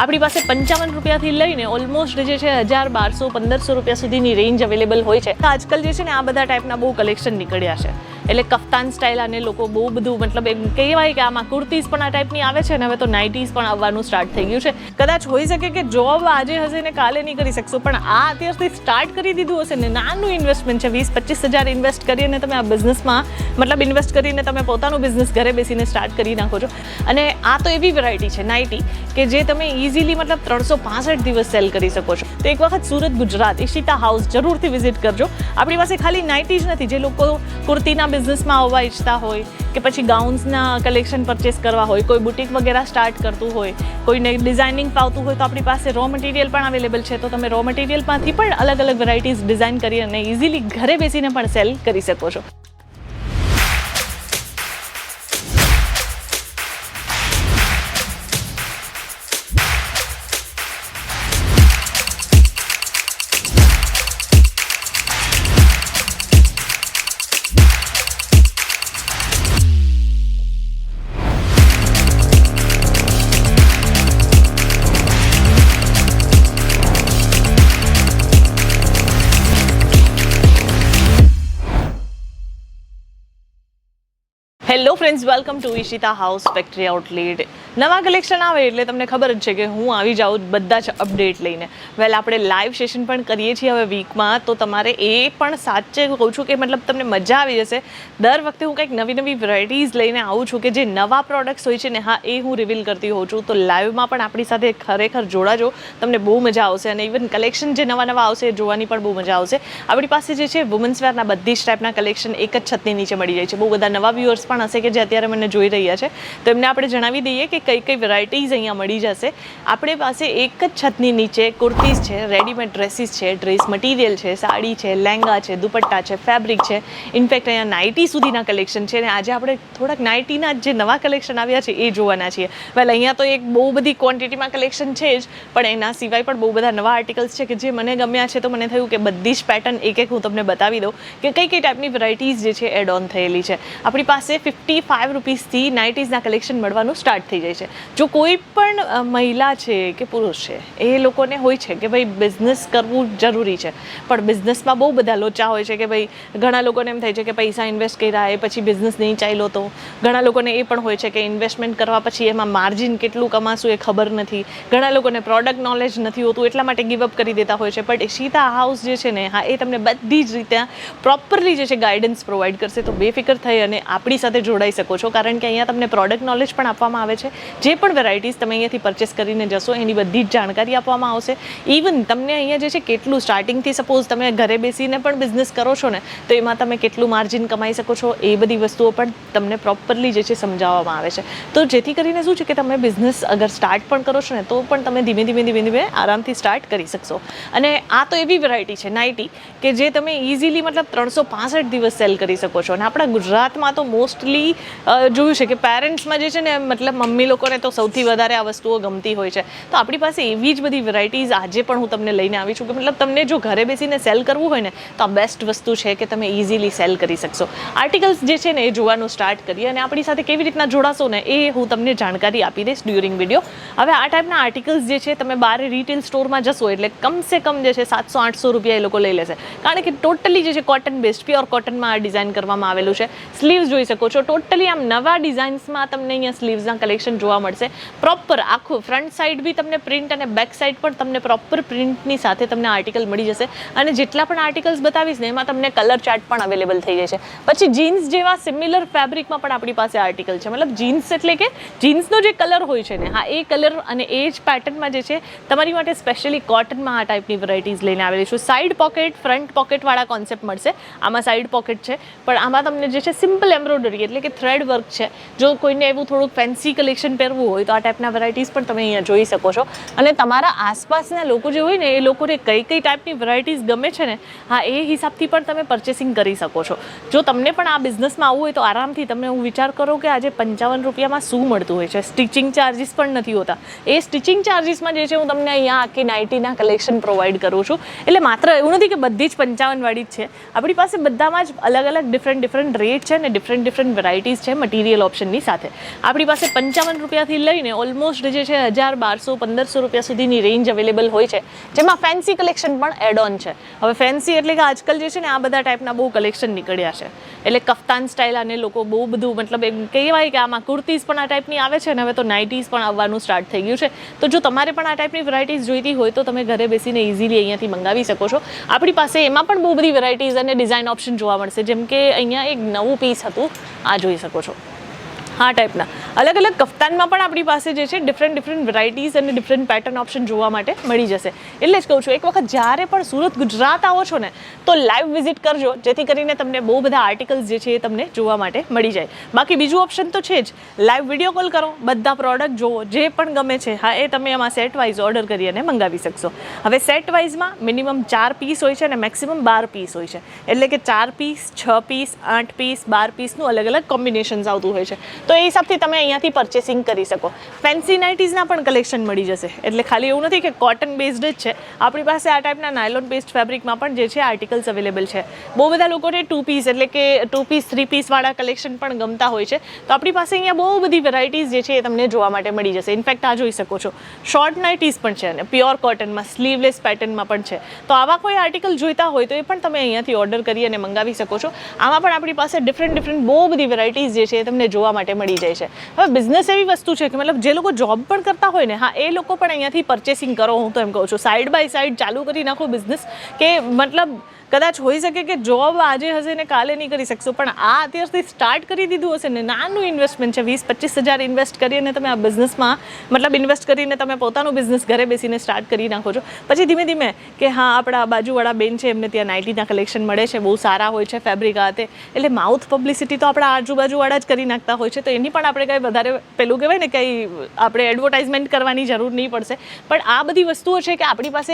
આપણી પાસે 55 રૂપિયાથી લઈને ઓલમોસ્ટ જે છે 1000, 1200, 1500 રૂપિયા સુધીની રેન્જ અવેલેબલ હોય છે. આજકાલ જે છે ને આ બધા ટાઈપના બહુ કલેક્શન નીકળ્યા છે, એટલે કફતાન સ્ટાઇલ અને લોકો બહુ બધું મતલબ એમ કહેવાય કે આમાં કુર્તીઝ પણ આ ટાઈપની આવે છે ને હવે તો નાઇટીઝ પણ આવવાનું સ્ટાર્ટ થઈ ગયું છે. કદાચ હોઈ શકે કે જોબ આજે હશે ને કાલે નહીં કરી શકશો, પણ આ અત્યારથી સ્ટાર્ટ કરી દીધું હશે ને, નાનું ઇન્વેસ્ટમેન્ટ છે, 20-25 હજાર ઇન્વેસ્ટ કરીને તમે આ બિઝનેસમાં મતલબ ઇન્વેસ્ટ કરીને તમે પોતાનું બિઝનેસ ઘરે બેસીને સ્ટાર્ટ કરી નાખો છો. અને આ તો એવી વેરાયટી છે નાઇટી કે જે તમે ઇઝીલી મતલબ 365 દિવસ સેલ કરી શકો છો. તો એક વખત સુરત ગુજરાત ઈશિતા હાઉસ જરૂરથી વિઝિટ કરજો. આપણી પાસે ખાલી નાઇટી જ નથી, જે લોકો કુર્તીના બિઝનેસમાં આવવા ઈચ્છતા હોય કે પછી ગાઉન્સના કલેક્શન પરચેસ કરવા હોય, કોઈ બુટિક વગેરે સ્ટાર્ટ કરતું હોય, કોઈને ડિઝાઇનિંગ ફાવતું હોય, તો આપણી પાસે રો મટીરિયલ પણ અવેલેબલ છે. તો તમે રો મટીરિયલમાંથી પણ અલગ અલગ વેરાયટીઝ ડિઝાઇન કરી અને ઇઝીલી ઘરે બેસીને પણ સેલ કરી શકો છો. Hello friends, welcome to Ishita house factory outlet. નવા કલેક્શન આવે એટલે તમને ખબર જ છે કે હું આવી જાઉં બધા જ અપડેટ લઈને. વેલ, આપણે લાઈવ સેશન પણ કરીએ છીએ હવે વીકમાં, તો તમારે એ પણ સાચે કહું છું કે મતલબ તમને મજા આવી જશે. દર વખતે હું કંઈક નવી નવી વેરાયટીઝ લઈને આવું છું કે જે નવા પ્રોડક્ટ્સ હોય છે ને, હા એ હું રિવીલ કરતી હોઉં છું. તો લાઈવમાં પણ આપણી સાથે ખરેખર જોડાજો, તમને બહુ મજા આવશે. અને ઇવન કલેક્શન જે નવા નવા આવશે એ જોવાની પણ બહુ મજા આવશે. આપણી પાસે જે છે વુમન્સ વેરના બધી જ ટાઈપના કલેક્શન એક જ છતની નીચે મળી જાય છે. બહુ બધા નવા વ્યુઅર્સ પણ હશે કે જે અત્યારે મને જોઈ રહ્યા છે, તો એમને આપણે જણાવી દઈએ કે કઈ કઈ વેરાયટીઝ અહીંયા મળી જશે. આપણી પાસે એક જ છતની નીચે કુર્તીઝ છે, રેડીમેડ ડ્રેસીસ છે, ડ્રેસ મટીરિયલ છે, સાડી છે, લહેંગા છે, દુપટ્ટા છે, ફેબ્રિક છે, ઇનફેક્ટ અહીંયા નાઇટી સુધીના કલેક્શન છે. અને આજે આપણે થોડાક નાઇટીના જે નવા કલેક્શન આવ્યા છે એ જોવાના છીએ. વેલ, અહીંયા તો એક બહુ બધી ક્વોન્ટિટીમાં કલેક્શન છે જ, પણ એના સિવાય પણ બહુ બધા નવા આર્ટિકલ્સ છે કે જે મને ગમ્યા છે. તો મને થયું કે બધી જ પેટર્ન એક એક હું તમને બતાવી દઉં કે કઈ કઈ ટાઈપની વેરાયટીઝ જે છે એડ ઓન થયેલી છે. આપણી પાસે 55 રૂપીસથી નાઇટીઝના કલેક્શન મળવાનું સ્ટાર્ટ થઈ જાય છે. જો કોઈ પણ મહિલા છે કે પુરુષ છે, એ લોકોને હોય છે કે ભાઈ બિઝનેસ કરવું જરૂરી છે, પણ બિઝનેસમાં બહુ બધા લોચા હોય છે કે ભાઈ ઘણા લોકોને એમ થાય છે કે પૈસા ઇન્વેસ્ટ કર્યા એ પછી બિઝનેસ નહીં ચાલ્યો. તો ઘણા લોકોને એ પણ હોય છે કે ઇન્વેસ્ટમેન્ટ કરવા પછી એમાં માર્જિન કેટલું કમાશું એ ખબર નથી. ઘણા લોકોને પ્રોડક્ટ નોલેજ નથી હોતું, એટલા માટે ગીવઅપ કરી દેતા હોય છે. પણ ઈશિતા હાઉસ જે છે ને, હા એ તમને બધી જ રીતે પ્રોપરલી જે છે ગાઈડન્સ પ્રોવાઈડ કરશે. તો બેફિકર થઈ અને આપણી સાથે જોડાઈ શકો છો, કારણ કે અહીંયા તમને પ્રોડક્ટ નોલેજ પણ આપવામાં આવે છે. જે પણ વેરાયટીઝ તમે અહીંયાથી પરચેસ કરીને જશો એની બધી જ જાણકારી આપવામાં આવશે. ઇવન તમને અહીંયા જે છે કેટલું સ્ટાર્ટિંગથી સપોઝ તમે ઘરે બેસીને પણ બિઝનેસ કરો છો ને, તો એમાં તમે કેટલું માર્જિન કમાઈ શકો છો એ બધી વસ્તુઓ પણ તમને પ્રોપરલી જે છે સમજાવવામાં આવે છે. તો જેથી કરીને શું છે કે તમે બિઝનેસ અગર સ્ટાર્ટ પણ કરો છો ને, તો પણ તમે ધીમે ધીમે આરામથી સ્ટાર્ટ કરી શકશો. અને આ તો એવી વેરાયટી છે નાઇટી કે જે તમે ઇઝીલી મતલબ 365 દિવસ સેલ કરી શકો છો. અને આપણા ગુજરાતમાં તો મોસ્ટલી જોયું છે કે પેરેન્ટ્સમાં જે છે ને, મતલબ મમ્મી લોકોને તો સૌથી વધારે આ વસ્તુઓ ગમતી હોય છે. તો આપણી પાસે એવી જ બધી વેરાયટીઝ આજે પણ હું તમને લઈને આવી છું કે મતલબ તમને જો ઘરે બેસીને સેલ કરવું હોય ને, તો આ બેસ્ટ વસ્તુ છે કે તમે ઇઝીલી સેલ કરી શકશો. આર્ટિકલ્સ જે છે ને એ જોવાનું સ્ટાર્ટ કરીએ, અને આપણી સાથે કેવી રીતના જોડાશો ને એ હું તમને જાણકારી આપી દઈશ ડ્યુરિંગ વિડીયો. હવે આ ટાઈપના આર્ટિકલ્સ જે છે તમે બહાર રિટેલ સ્ટોરમાં જશો એટલે કમસે કમ જે છે 700-800 રૂપિયા એ લોકો લઈ લેશે, કારણ કે ટોટલી જે છે કોટન બેસ્ડ પ્યોર કોટનમાં આ ડિઝાઇન કરવામાં આવેલું છે. સ્લીવ્સ જોઈ શકો છો, ટોટલી આમ નવા ડિઝાઇન્સમાં તમને અહીંયા સ્લીવ્સના કલેક્શન જોવા મળશે. પ્રોપર આખું ફ્રન્ટ સાઈડ બી તમને પ્રિન્ટ અને બેક સાઈડ પણ તમને પ્રોપર પ્રિન્ટની સાથે તમને આર્ટિકલ મળી જશે. અને જેટલા પણ આર્ટિકલ્સ બતાવીશ ને એમાં તમને કલર ચાર્ટ પણ અવેલેબલ થઈ જશે. પછી જીન્સ જેવા સિમિલર ફેબ્રિકમાં પણ આપણી પાસે આર્ટિકલ છે. મતલબ જીન્સ એટલે કે જીન્સનો જે કલર હોય છે ને, હા એ કલર અને એ જ પેટર્નમાં જે છે તમારી માટે સ્પેશિયલી કોટનમાં આ ટાઈપની વેરાયટીઝ લઈને આવેલી છું. સાઈડ પોકેટ, ફ્રન્ટ પોકેટવાળા કોન્સેપ્ટ મળશે. આમાં સાઈડ પોકેટ છે, પણ આમાં તમને જે છે સિમ્પલ એમ્બ્રોઇડરી એટલે કે થ્રેડ વર્ક છે. જો કોઈને એવું થોડુંક ફેન્સી કલેક્શન પહેરવું હોય તો આ ટાઈપના વેરાયટીઝ પણ તમે અહીંયા જોઈ શકો છો. અને તમારા આસપાસના લોકો જે હોય ને એ લોકોને કઈ કઈ ટાઈપની વેરાયટીઝ ગમે છે ને, હા એ હિસાબથી પણ તમે પરચેસિંગ કરી શકો છો. જો તમને પણ આ બિઝનેસમાં આવવું હોય તો આરામથી તમે હું વિચાર કરો કે આજે 55 રૂપિયામાં શું મળતું હોય છે. સ્ટિચિંગ ચાર્જીસ પણ નથી હોતા. એ સ્ટિચિંગ ચાર્જીસમાં જે છે હું તમને અહીંયા આખી નાઇટીના કલેક્શન પ્રોવાઈડ કરું છું. એટલે માત્ર એવું નથી કે બધી જ 55 વાળી જ છે. આપણી પાસે બધામાં જ અલગ અલગ ડિફરન્ટ રેટ છે ને ડિફરન્ટ વેરાયટીઝ છે મટીરિયલ ઓપ્શનની સાથે. આપણી પાસે 55 રૂપિયાથી લઈને ઓલમોસ્ટ જે છે 1000, 1200, 1500 રૂપિયા સુધીની રેન્જ અવેલેબલ હોય છે, જેમાં ફેન્સી કલેક્શન પણ એડ ઓન છે. હવે ફેન્સી એટલે કે આજકાલ જે છે ને આ બધા ટાઈપના બહુ કલેક્શન નીકળ્યા છે, એટલે કફતાન સ્ટાઇલ અને લોકો બહુ બધું મતલબ એમ કહેવાય કે આમાં કુર્તીઝ પણ આ ટાઈપની આવે છે, અને હવે તો નાઇટીઝ પણ આવવાનું સ્ટાર્ટ થઈ ગયું છે. તો જો તમારે પણ આ ટાઈપની વેરાયટીઝ જોઈતી હોય તો તમે ઘરે બેસીને ઇઝીલી અહીંયાથી મંગાવી શકો છો. આપણી પાસે એમાં પણ બહુ બધી વેરાયટીઝ અને ડિઝાઇન ઓપ્શન જોવા મળશે, જેમ કે અહીંયા એક નવું પીસ હતું, આ જોઈ શકો છો. આ ટાઈપના અલગ અલગ કફતાનમાં પણ આપણી પાસે જે છે ડિફરન્ટ વેરાયટીઝ અને ડિફરન્ટ પેટર્ન ઓપ્શન જોવા માટે મળી જશે. એટલે જ કહું છું, એક વખત જ્યારે પણ સુરત ગુજરાત આવો છો ને તો લાઈવ વિઝિટ કરજો, જેથી કરીને તમને બહુ બધા આર્ટિકલ્સ જે છે એ તમને જોવા માટે મળી જાય. બાકી બીજું ઓપ્શન તો છે જ, લાઈવ વિડીયો કોલ કરો, બધા પ્રોડક્ટ જોવો, જે પણ ગમે છે હા એ તમે એમાં સેટ વાઇઝ ઓર્ડર કરી અને મંગાવી શકશો. હવે સેટ વાઇઝમાં મિનિમમ 4 પીસ હોય છે અને મેક્સિમમ 12 પીસ હોય છે, એટલે કે 4 પીસ, 6 પીસ, 8 પીસ, 12 પીસનું અલગ અલગ કોમ્બિનેશન્સ આવતું હોય છે. તો એ હિસાબથી તમે અહીંયાથી પરચેસિંગ કરી શકો. ફેન્સી નાઇટીઝના પણ કલેક્શન મળી જશે, એટલે ખાલી એવું નથી કે કોટન બેઝડ જ છે, આપણી પાસે આ ટાઈપના નાયલોન બેઝડ ફેબ્રિકમાં પણ જે છે આર્ટિકલ્સ અવેલેબલ છે. બહુ બધા લોકોને 2 પીસ એટલે કે 2 પીસ 3 પીસવાળા કલેક્શન પણ ગમતા હોય છે, તો આપણી પાસે અહીંયા બહુ બધી વેરાયટીઝ જે છે એ તમને જોવા માટે મળી જશે. ઇનફેક્ટ આ જોઈ શકો છો, શોર્ટ નાઇટીઝ પણ છે અને પ્યોર કોટનમાં સ્લીવલેસ પેટર્નમાં પણ છે. તો આવા કોઈ આર્ટિકલ જોઈતા હોય તો એ પણ તમે અહીંયાથી ઓર્ડર કરી અને મંગાવી શકો છો. આમાં પણ આપણી પાસે ડિફરન્ટ બહુ બધી વેરાયટીઝ જે છે એ તમને જોવા માટે મળી જાય છે. હવે બિઝનેસ એવી વસ્તુ છે કે મતલબ જે લોકો જોબ પણ કરતા હોય ને, હા એ લોકો પણ અહીંયાથી પરચેસિંગ કરો. હું તો એમ કહું છું, સાઈડ બાય સાઈડ ચાલુ કરી નાખો બિઝનેસ, કે મતલબ કદાચ હોઈ શકે કે જોબ આજે હશે ને કાલે નહીં કરી શકશો, પણ આ અત્યારથી સ્ટાર્ટ કરી દીધું હશે ને, નાનું ઇન્વેસ્ટમેન્ટ છે, 20-25 હજાર ઇન્વેસ્ટ કરીને તમે આ બિઝનેસમાં મતલબ ઇન્વેસ્ટ કરીને તમે પોતાનું બિઝનેસ ઘરે બેસીને સ્ટાર્ટ કરી નાખો છો. પછી ધીમે ધીમે કે હા આપણા બાજુવાળા બેન છે, એમને ત્યાં નાઇટીના કલેક્શન મળે છે, બહુ સારા હોય છે ફેબ્રિક આતે, એટલે માઉથ પબ્લિસિટી તો આપણા આજુબાજુવાળા જ કરી નાખતા હોય છે, તો એની પણ આપણે કંઈ વધારે પેલું કહેવાય ને કંઈ આપણે એડવર્ટાઇઝમેન્ટ કરવાની જરૂર નહીં પડશે. પણ આ બધી વસ્તુઓ છે કે આપણી પાસે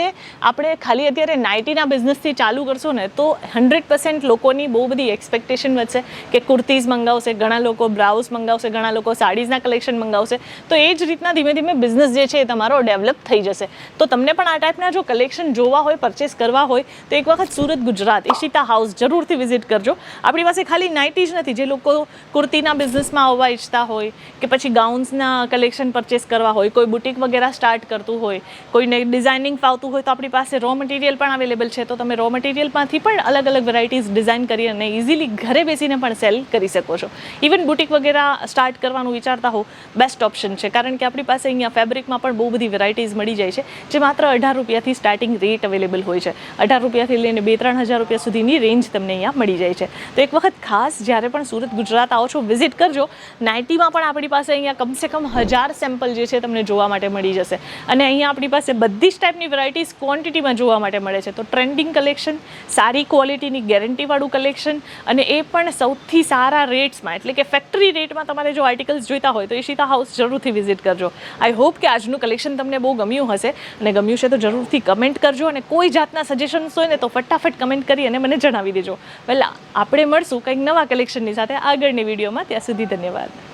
આપણે ખાલી અત્યારે નાઇટીના બિઝનેસથી ચાલુ કરશો ને તો 100% લોકોની બહુ બધી એક્સપેક્ટેશન વધશે કે કુર્તીઝ મંગાવશે, ઘણા લોકો બ્લાઉઝ મંગાવશે, ઘણા લોકો સાડીઝના કલેક્શન મંગાવશે. તો એ જ રીતના ધીમે ધીમે બિઝનેસ જે છે એ તમારો ડેવલપ થઈ જશે. તો તમને પણ આ ટાઈપના જો કલેક્શન જોવા હોય, પરચેસ કરવા હોય તો એક વખત સુરત ગુજરાત ઈશિતા હાઉસ જરૂરથી વિઝિટ કરજો. આપણી પાસે ખાલી નાઇટી જ નથી, જે લોકો કુર્તીના બિઝનેસમાં આવવા ઈચ્છતા હોય કે પછી ગાઉન્સના કલેક્શન પરચેસ કરવા હોય, કોઈ બુટિક વગેરે સ્ટાર્ટ કરતું હોય, કોઈને ડિઝાઇનિંગ ફાવતું હોય, તો આપણી પાસે રો મટીરિયલ પણ અવેલેબલ છે. તો તમે રો મટીરિયલમાંથી પણ અલગ અલગ વેરાયટીઝ ડિઝાઇન કરી અને ઇઝીલી ઘરે બેસીને પણ સેલ કરી શકો છો. ઇવન બુટિક વગેરે સ્ટાર્ટ કરવાનું વિચારતા હો, બેસ્ટ ઓપ્શન છે, કારણ કે આપણી પાસે અહીંયા ફેબ્રિકમાં પણ બહુ બધી વેરાયટીઝ મળી જાય છે, જે માત્ર 18 રૂપિયાથી સ્ટાર્ટિંગ રેટ અવેલેબલ હોય છે. 18 રૂપિયાથી લઈને 2-3 હજાર રૂપિયા સુધીની રેન્જ તમને અહીંયા મળી જાય છે. તો એક વખત ખાસ જ્યારે પણ સુરત ગુજરાત આવો છો વિઝિટ કરજો. નાઇટીમાં પણ આપણી પાસે અહીંયા કમસે કમ 1000 સેમ્પલ જે છે તમને જોવા માટે મળી જશે, અને અહીંયા આપણી પાસે બધી જ ટાઈપની વેરાયટીઝ ક્વોન્ટિટીમાં જોવા માટે મળે છે. તો ટ્રેન્ડિંગ કલેક્શન, સારી ક્વોલિટીની ગેરંટીવાળું કલેક્શન, અને એ પણ સૌથી સારા રેટ્સમાં, એટલે કે ફેક્ટરી રેટમાં તમારે જો આર્ટિકલ્સ જોઈતા હોય તો ઈશિતા હાઉસ જરૂરથી વિઝિટ કરજો. આઈ હોપ કે આજનું કલેક્શન તમને બહુ ગમ્યું હશે, અને ગમ્યું છે તો જરૂરથી કમેન્ટ કરજો, અને કોઈ જાતના સજેશન્સ હોય ને તો ફટાફટ કમેન્ટ કરી અને મને જણાવી દેજો. વેલ આપણે મળશું કંઈક નવા કલેક્શનની સાથે આગળની વિડીયોમાં. ત્યાં સુધી ધન્યવાદ.